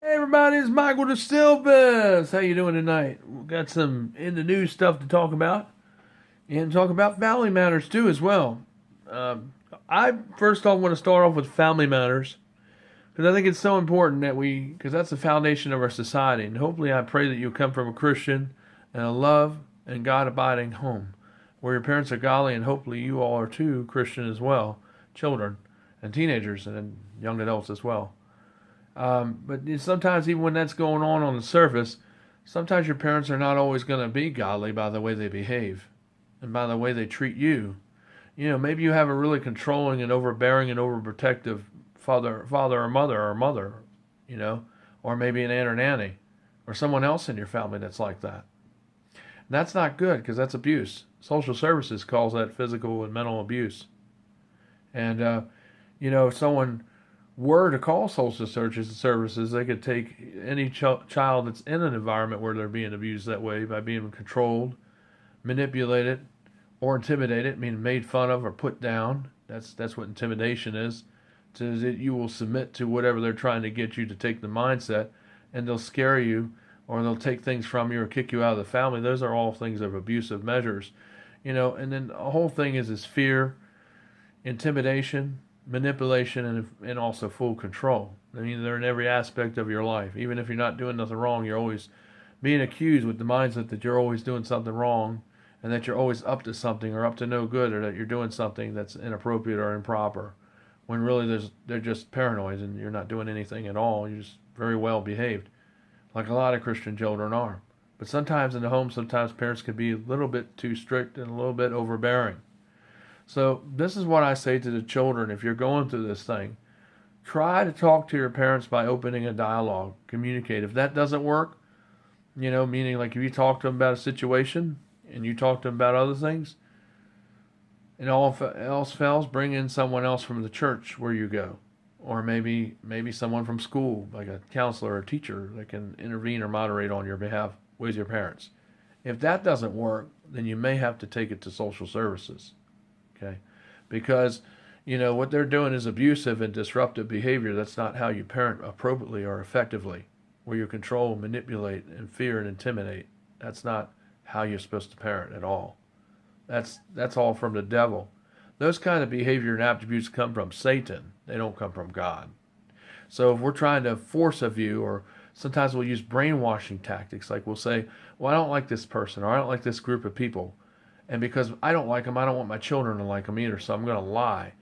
Hey everybody, it's Michael DeSilvis. How you doing tonight? We've got some in the news stuff to talk about, and talk about family matters too as well. Um, I first off want to start off with family matters because I think it's so important because that's the foundation of our society. And hopefully, I pray that you come from a Christian and a love and God abiding home, where your parents are godly, and hopefully you all are too Christian as well, children and teenagers and young adults as well. But sometimes, even when that's going on the surface, sometimes your parents are not always going to be godly by the way they behave and by the way they treat you. Maybe you have a really controlling and overbearing and overprotective father or mother, you know, or maybe an aunt or nanny, or someone else in your family that's like that. And that's not good because that's abuse. Social services calls that physical and mental abuse. And if someone were to call social services, they could take any child that's in an environment where they're being abused that way by being controlled, manipulated, or intimidated, meaning made fun of or put down. That's what intimidation is. So that you will submit to whatever they're trying to get you to take the mindset, and they'll scare you, or they'll take things from you or kick you out of the family. Those are all things of abusive measures, And then the whole thing is fear, intimidation, manipulation, and also full control. I mean, they're in every aspect of your life. Even if you're not doing nothing wrong, you're always being accused with the mindset that you're always doing something wrong, and that you're always up to something or up to no good, or that you're doing something that's inappropriate or improper. When really they're just paranoid and you're not doing anything at all. You're just very well behaved, like a lot of Christian children are. But sometimes in the home, sometimes parents can be a little bit too strict and a little bit overbearing. So this is what I say to the children: if you're going through this thing, try to talk to your parents by opening a dialogue, communicate. If that doesn't work, meaning like if you talk to them about a situation and you talk to them about other things, and all else fails, bring in someone else from the church where you go, or maybe someone from school, like a counselor or a teacher that can intervene or moderate on your behalf with your parents. If that doesn't work, then you may have to take it to social services. Okay, because what they're doing is abusive and disruptive behavior. That's not how you parent appropriately or effectively, where you control, manipulate, and fear and intimidate. That's not how you're supposed to parent at all. That's all from the devil. Those kind of behavior and attributes come from Satan. They don't come from God. So if we're trying to force a view, or sometimes we'll use brainwashing tactics, like we'll say, well, I don't like this person, or I don't like this group of people, and because I don't like them, I don't want my children to like them either, so I'm going to lie,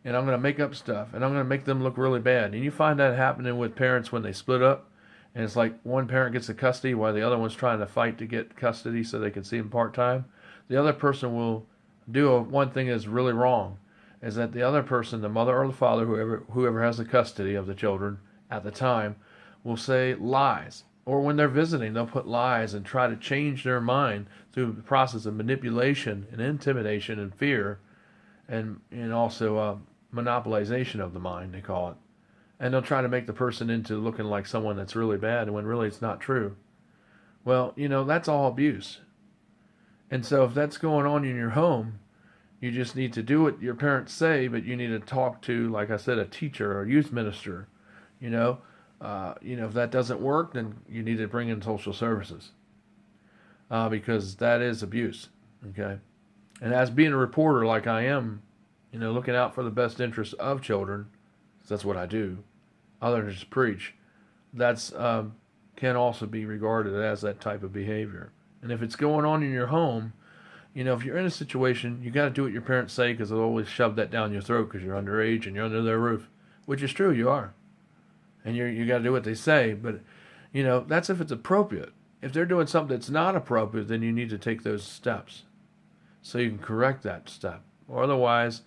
and I'm going to make up stuff, and I'm going to make them look really bad. And you find that happening with parents when they split up, and it's like one parent gets the custody while the other one's trying to fight to get custody so they can see them part-time. The other person will do one thing that's really wrong, is that the other person, the mother or the father, whoever has the custody of the children at the time, will say lies. Or when they're visiting, they'll put lies and try to change their mind through the process of manipulation and intimidation and fear, and also monopolization of the mind, they call it. And they'll try to make the person into looking like someone that's really bad, when really it's not true. Well, that's all abuse. And so if that's going on in your home, you just need to do what your parents say, but you need to talk to, like I said, a teacher or a youth minister. If that doesn't work, then you need to bring in social services, because that is abuse. Okay, and as being a reporter like I am, looking out for the best interests of children, 'cause that's what I do, other than just preach. That's can also be regarded as that type of behavior. And if it's going on in your home, if you're in a situation, you got to do what your parents say, because they'll always shove that down your throat because you're underage and you're under their roof, which is true, you are. And you got to do what they say, but that's if it's appropriate. If they're doing something that's not appropriate, then you need to take those steps so you can correct that step. Or otherwise,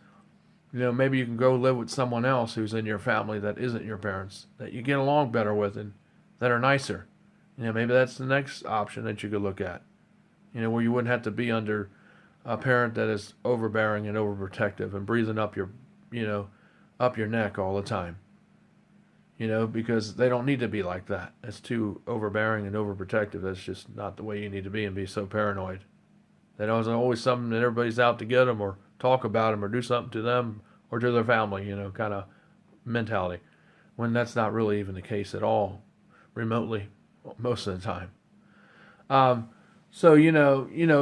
maybe you can go live with someone else who's in your family that isn't your parents, that you get along better with and that are nicer. Maybe that's the next option that you could look at. Where you wouldn't have to be under a parent that is overbearing and overprotective and breathing up your neck all the time. Because they don't need to be like that. It's too overbearing and overprotective. That's just not the way you need to be, and be so paranoid. That there's always something that everybody's out to get them, or talk about them, or do something to them or to their family, kind of mentality. When that's not really even the case at all. remotely most of the time. So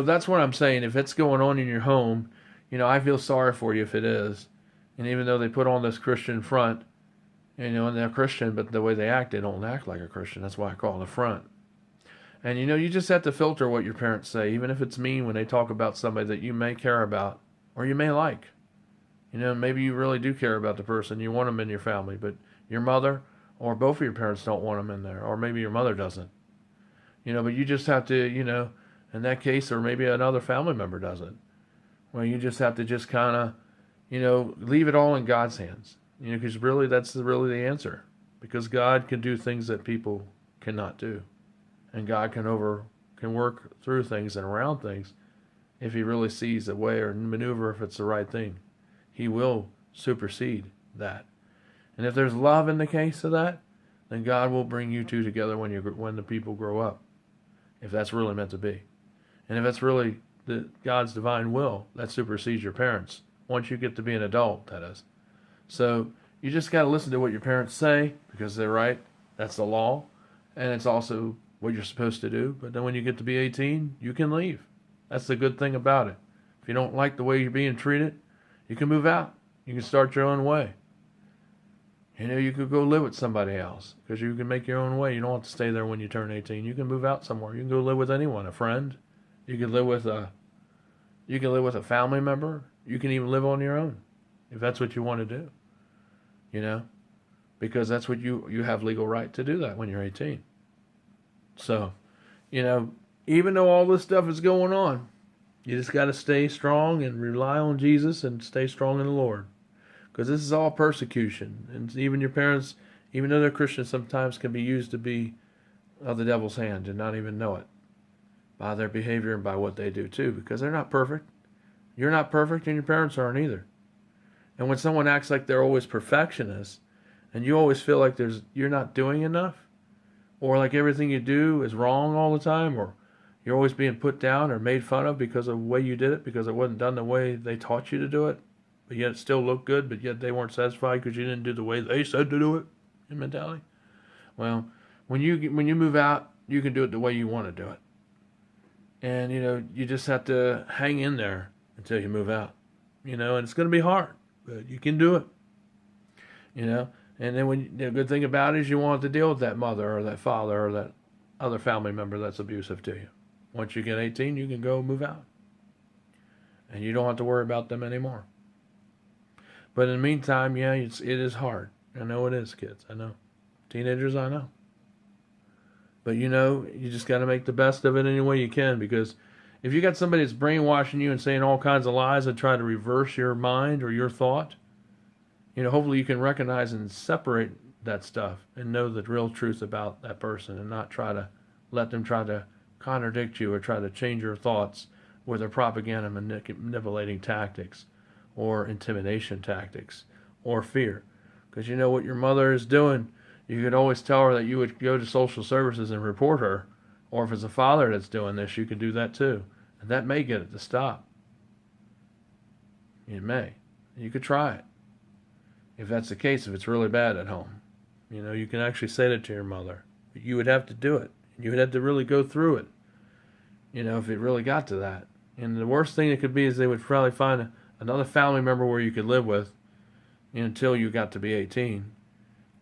that's what I'm saying. If it's going on in your home, I feel sorry for you if it is. And even though they put on this Christian front, and they're Christian, but the way they act, they don't act like a Christian. That's why I call it a front. And you just have to filter what your parents say, even if it's mean when they talk about somebody that you may care about or you may like. Maybe you really do care about the person. You want them in your family, but your mother or both of your parents don't want them in there, or maybe your mother doesn't. But you just have to, in that case, or maybe another family member doesn't. Well, you just have to just kind of, leave it all in God's hands. Because really that's really the answer. Because God can do things that people cannot do. And God can work through things and around things if he really sees a way or maneuver if it's the right thing. He will supersede that. And if there's love in the case of that, then God will bring you two together when the people grow up. If that's really meant to be. And if that's really God's divine will, that supersedes your parents. Once you get to be an adult, that is. So you just got to listen to what your parents say because they're right. That's the law. And it's also what you're supposed to do. But then when you get to be 18, you can leave. That's the good thing about it. If you don't like the way you're being treated, you can move out. You can start your own way. You could go live with somebody else because you can make your own way. You don't have to stay there when you turn 18. You can move out somewhere. You can go live with anyone, a friend. You can live with a family member. You can even live on your own if that's what you want to do. Because that's what you have legal right to do that when you're 18. So, even though all this stuff is going on, you just got to stay strong and rely on Jesus and stay strong in the Lord. Because this is all persecution. And even your parents, even though they're Christians, sometimes can be used to be of the devil's hand and not even know it. By their behavior and by what they do too. Because they're not perfect. You're not perfect and your parents aren't either. And when someone acts like they're always perfectionists, and you always feel like you're not doing enough, or like everything you do is wrong all the time, or you're always being put down or made fun of because of the way you did it, because it wasn't done the way they taught you to do it, but yet it still looked good, but yet they weren't satisfied because you didn't do the way they said to do it, in mentality. Well, when you move out, you can do it the way you want to do it. And, you just have to hang in there until you move out. And it's going to be hard, but you can do it. And then the good thing about it is you won't have to deal with that mother or that father or that other family member that's abusive to you. Once you get 18, you can go move out. And you don't have to worry about them anymore. But in the meantime, yeah, it is hard. I know it is, kids. I know. Teenagers, I know. But you just got to make the best of it any way you can, because if you got somebody that's brainwashing you and saying all kinds of lies and try to reverse your mind or your thought, hopefully you can recognize and separate that stuff and know the real truth about that person and not try to let them try to contradict you or try to change your thoughts with their propaganda manipulating tactics or intimidation tactics or fear. Because what your mother is doing. You could always tell her that you would go to social services and report her. Or if it's a father that's doing this, you could do that too. And that may get it to stop. It may. You could try it. If that's the case, if it's really bad at home. You can actually say that to your mother. But you would have to do it. You would have to really go through it. If it really got to that. And the worst thing it could be is they would probably find another family member where you could live with until you got to be 18.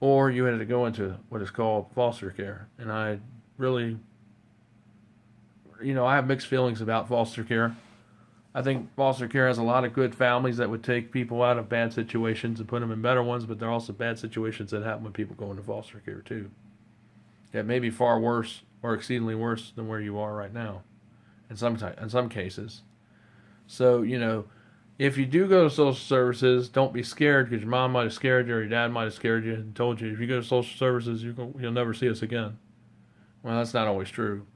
Or you had to go into what is called foster care. And I really, I have mixed feelings about foster care. I think foster care has a lot of good families that would take people out of bad situations and put them in better ones, but there are also bad situations that happen when people go into foster care too. That may be far worse or exceedingly worse than where you are right now in some cases. So, if you do go to social services, don't be scared because your mom might have scared you or your dad might have scared you and told you if you go to social services, you'll never see us again. Well, that's not always true.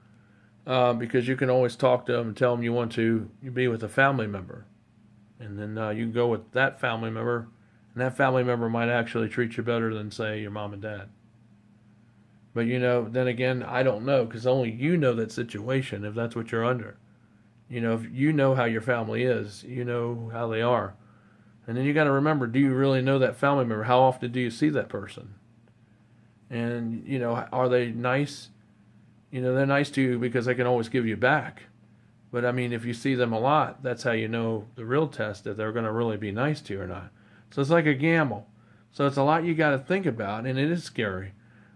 Because you can always talk to them and tell them you want to be with a family member. And then you can go with that family member, and that family member might actually treat you better than, say, your mom and dad. But, then again, I don't know because only you know that situation if that's what you're under. If you know how your family is, you know how they are. And then you got to remember, do you really know that family member? How often do you see that person? And, are they nice? They're nice to you because they can always give you back. But I mean, if you see them a lot, that's how you know the real test if they're going to really be nice to you or not. So it's like a gamble. So it's a lot you got to think about, and it is scary.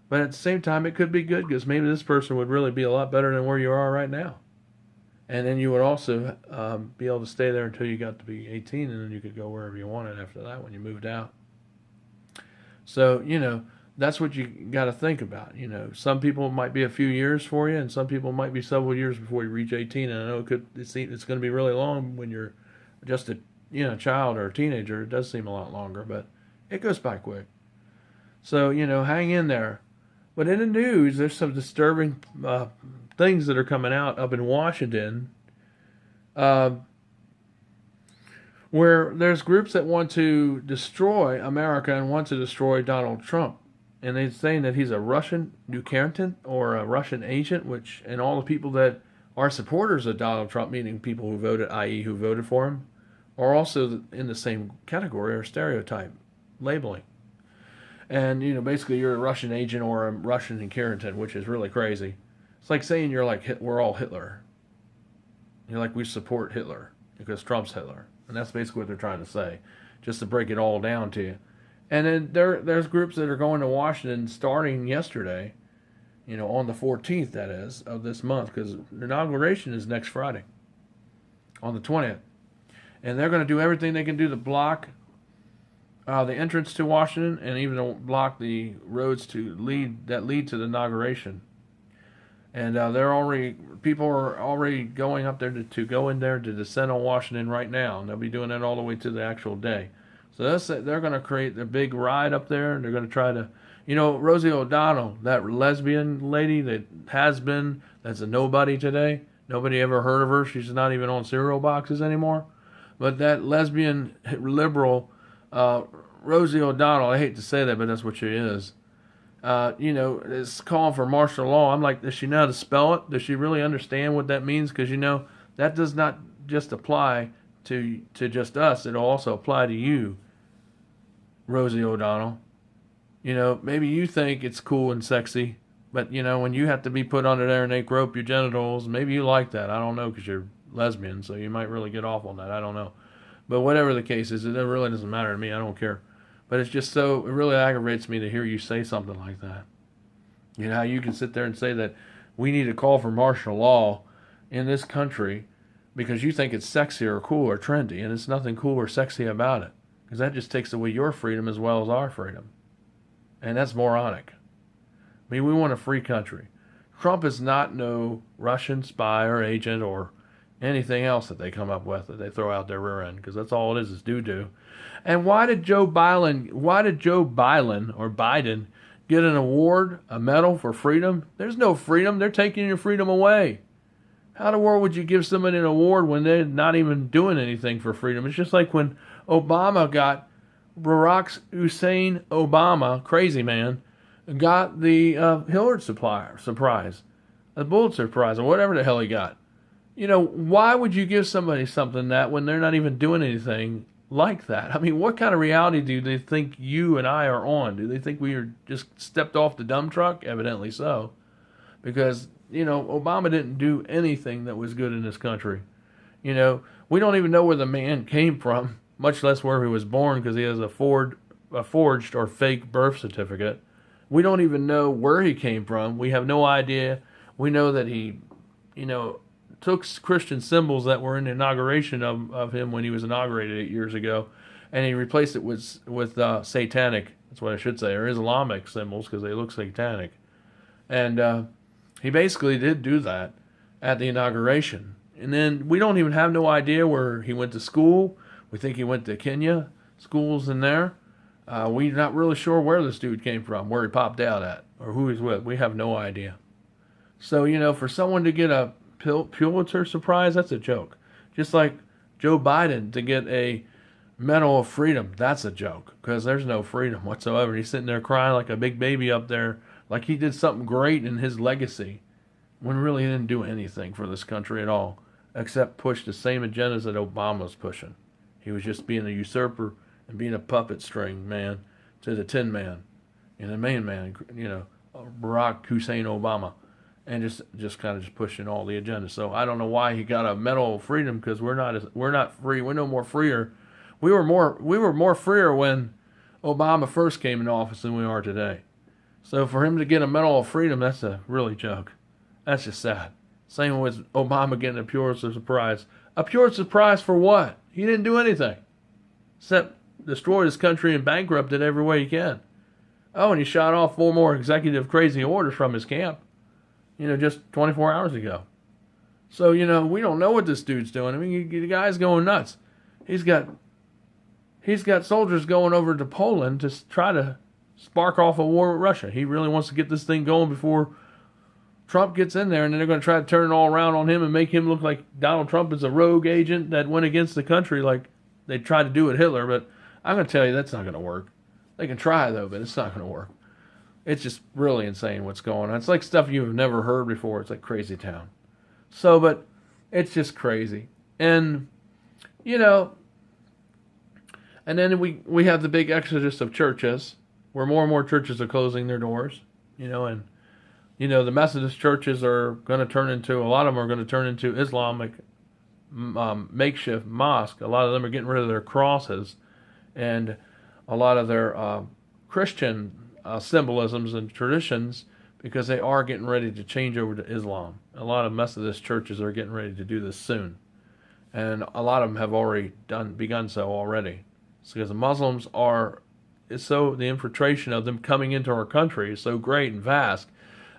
But at the same time, it could be good because maybe this person would really be a lot better than where you are right now. And then you would also be able to stay there until you got to be 18, and then you could go wherever you wanted after that when you moved out. So, that's what you got to think about. Some people might be a few years for you, and some people might be several years before you reach 18. And I know it's going to be really long when you're just a child or a teenager. It does seem a lot longer, but it goes by quick. So hang in there. But in the news, there's some disturbing things that are coming out up in Washington, where there's groups that want to destroy America and want to destroy Donald Trump. And they're saying that he's a Russian inauguration or a Russian agent, and all the people that are supporters of Donald Trump, meaning people who voted, i.e. who voted for him, are also in the same category or stereotype labeling. And, basically you're a Russian agent or a Russian inauguration, which is really crazy. It's like saying we're all Hitler. You're like, we support Hitler because Trump's Hitler. And that's basically what they're trying to say, just to break it all down to you. And then there's groups that are going to Washington starting yesterday, on the 14th, that is, of this month, because the inauguration is next Friday, on the 20th. And they're going to do everything they can do to block the entrance to Washington and even to block the roads that lead to the inauguration. And people are already going up there to go in there to descend on Washington right now. And they'll be doing that all the way to the actual day. So they're going to create a big ride up there, and they're going to try to, Rosie O'Donnell, that lesbian lady that's a nobody today. Nobody ever heard of her. She's not even on cereal boxes anymore. But that lesbian liberal, Rosie O'Donnell, I hate to say that, but that's what she is. Is calling for martial law. I'm like, does she know how to spell it? Does she really understand what that means? Because, that does not just apply to just us. It'll also apply to you, Rosie O'Donnell. Maybe you think it's cool and sexy, but, when you have to be put under there and they grope your genitals, maybe you like that. I don't know, because you're lesbian, so you might really get off on that. I don't know. But whatever the case is, it really doesn't matter to me. I don't care. But it's just it really aggravates me to hear you say something like that. How you can sit there and say that we need to call for martial law in this country because you think it's sexy or cool or trendy, and it's nothing cool or sexy about it. Because that just takes away your freedom as well as our freedom. And that's moronic. I mean, we want a free country. Trump is not no Russian spy or agent or anything else that they come up with that they throw out their rear end, because that's all it is doo-doo. And why did Joe Biden or Biden get an award, a medal for freedom? There's no freedom. They're taking your freedom away. How in the world would you give somebody an award when they're not even doing anything for freedom? It's just like when Obama got Barack Hussein Obama, crazy man, got the Pulitzer Prize, the Pulitzer Prize, or whatever the hell he got. Why would you give somebody something that when they're not even doing anything like that? I mean, what kind of reality do they think you and I are on? Do they think we are just stepped off the dump truck? Evidently so. Because, Obama didn't do anything that was good in this country. We don't even know where the man came from, much less where he was born, because he has a forged or fake birth certificate. We don't even know where he came from. We have no idea. We know that he, took Christian symbols that were in the inauguration of him when he was inaugurated 8 years ago, and he replaced it with satanic, that's what I should say, or Islamic symbols, because they look satanic. And he basically did do that at the inauguration. And then we don't even have no idea where he went to school. We think he went to Kenya, schools in there. We're not really sure where this dude came from, where he popped out at, or who he's with. We have no idea. So, for someone to get a Pulitzer Prize, that's a joke. Just like Joe Biden to get a Medal of Freedom, that's a joke, because there's no freedom whatsoever. He's sitting there crying like a big baby up there, like he did something great in his legacy, when really he didn't do anything for this country at all, except push the same agendas that Obama was pushing. He was just being a usurper and being a puppet string man to the Tin Man. and the main man, Barack Hussein Obama, and just kind of just pushing all the agenda. So I don't know why he got a Medal of Freedom, because we're not free. We're no more freer. We were more freer when Obama first came into office than we are today. So for him to get a Medal of Freedom, that's a really joke. That's just sad. Same with Obama getting a Pulitzer Prize. A Pulitzer Prize for what? He didn't do anything except destroy his country and bankrupt it every way he can. Oh, and he shot off 4 more executive crazy orders from his camp, just 24 hours ago. So, we don't know what this dude's doing. I mean, the guy's going nuts. He's got soldiers going over to Poland to try to spark off a war with Russia. He really wants to get this thing going before Trump gets in there, and then they're going to try to turn it all around on him and make him look like Donald Trump is a rogue agent that went against the country like they tried to do with Hitler. But I'm going to tell you, that's not going to work. They can try, though, but it's not going to work. It's just really insane what's going on. It's like stuff you've never heard before. It's like crazy town. So, but it's just crazy. And, and then we have the big exodus of churches, where more and more churches are closing their doors, and, the Methodist churches are going to turn into, a lot of them are going to turn into Islamic makeshift mosque. A lot of them are getting rid of their crosses, and a lot of their Christian symbolisms and traditions, because they are getting ready to change over to Islam. A lot of Methodist churches are getting ready to do this soon, and a lot of them have already begun so already. It's because the Muslims the infiltration of them coming into our country is so great and vast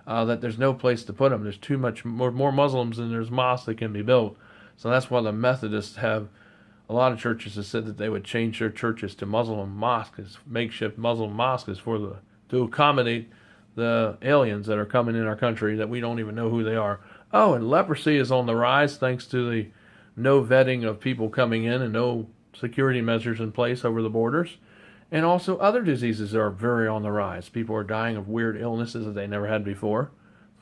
that there's no place to put them. There's too much more Muslims than there's mosques that can be built. So that's why the Methodists have, a lot of churches have said that they would change their churches to Muslim mosques, makeshift Muslim mosques, to accommodate the aliens that are coming in our country that we don't even know who they are. Oh, and leprosy is on the rise thanks to the no vetting of people coming in and no security measures in place over the borders. And also other diseases are very on the rise. People are dying of weird illnesses that they never had before,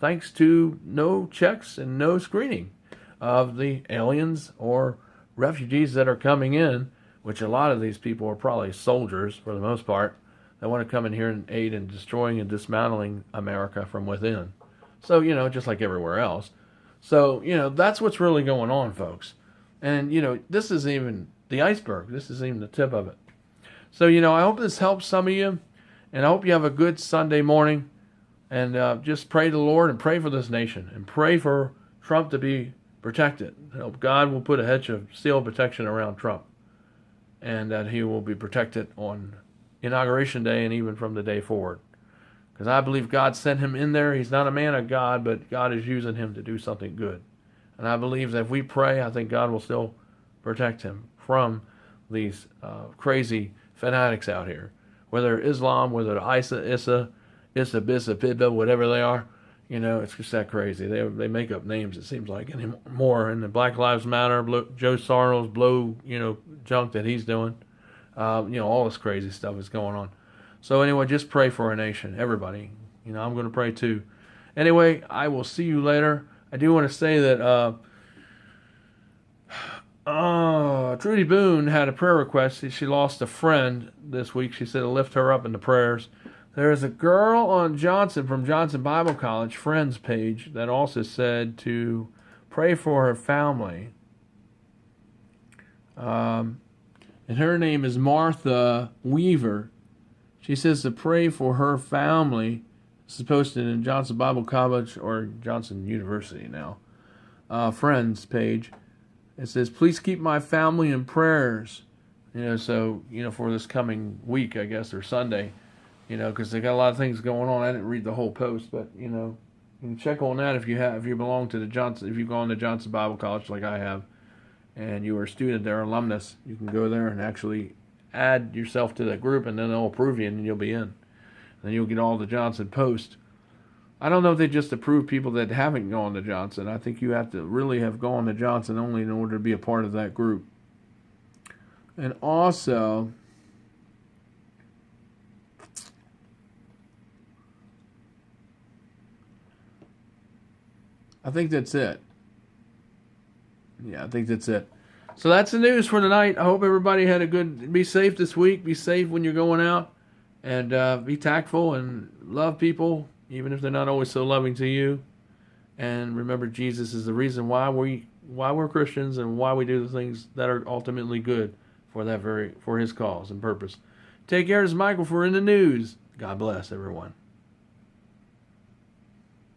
thanks to no checks and no screening of the aliens or refugees that are coming in, which a lot of these people are probably soldiers for the most part, that want to come in here and aid in destroying and dismantling America from within. So, just like everywhere else. So, that's what's really going on, folks. And, this isn't even the iceberg. This isn't even the tip of it. So, I hope this helps some of you, and I hope you have a good Sunday morning, and just pray to the Lord and pray for this nation, and pray for Trump to be protected. I hope God will put a hedge of steel protection around Trump, and that he will be protected on Inauguration Day and even from the day forward. Because I believe God sent him in there. He's not a man of God, but God is using him to do something good. And I believe that if we pray, I think God will still protect him from these crazy fanatics out here, whether Islam, whether Issa, Bissa, Pidba, whatever they are. It's just that crazy. They make up names, it seems like, anymore. And the Black Lives Matter, Joe Sarno's junk that he's doing. All this crazy stuff is going on. So anyway, just pray for our nation, everybody. I'm going to pray too. Anyway, I will see you later. I do want to say that Trudy Boone had a prayer request. She lost a friend this week. She said to lift her up in the prayers. There is a girl on Johnson from Johnson Bible College Friends page that also said to pray for her family. And her name is Martha Weaver. She says to pray for her family. This is posted in Johnson Bible College or Johnson University now. Friends page. It says, please keep my family in prayers. For this coming week, I guess, or Sunday. Because they got a lot of things going on. I didn't read the whole post, but, you can check on that if you belong to if you've gone to Johnson Bible College like I have, and you are a student there, alumnus, you can go there and actually add yourself to that group, and then they'll approve you, and you'll be in. And then you'll get all the Johnson posts. I don't know if they just approve people that haven't gone to Johnson. I think you have to really have gone to Johnson only in order to be a part of that group. And also, I think that's it. Yeah, I think that's it. So that's the news for tonight. I hope everybody had be safe this week. Be safe when you're going out. And be tactful and love people, even if they're not always so loving to you. And remember, Jesus is the reason why we're Christians and why we do the things that are ultimately good for His cause and purpose. Take care. This is Michael for In the News. God bless everyone.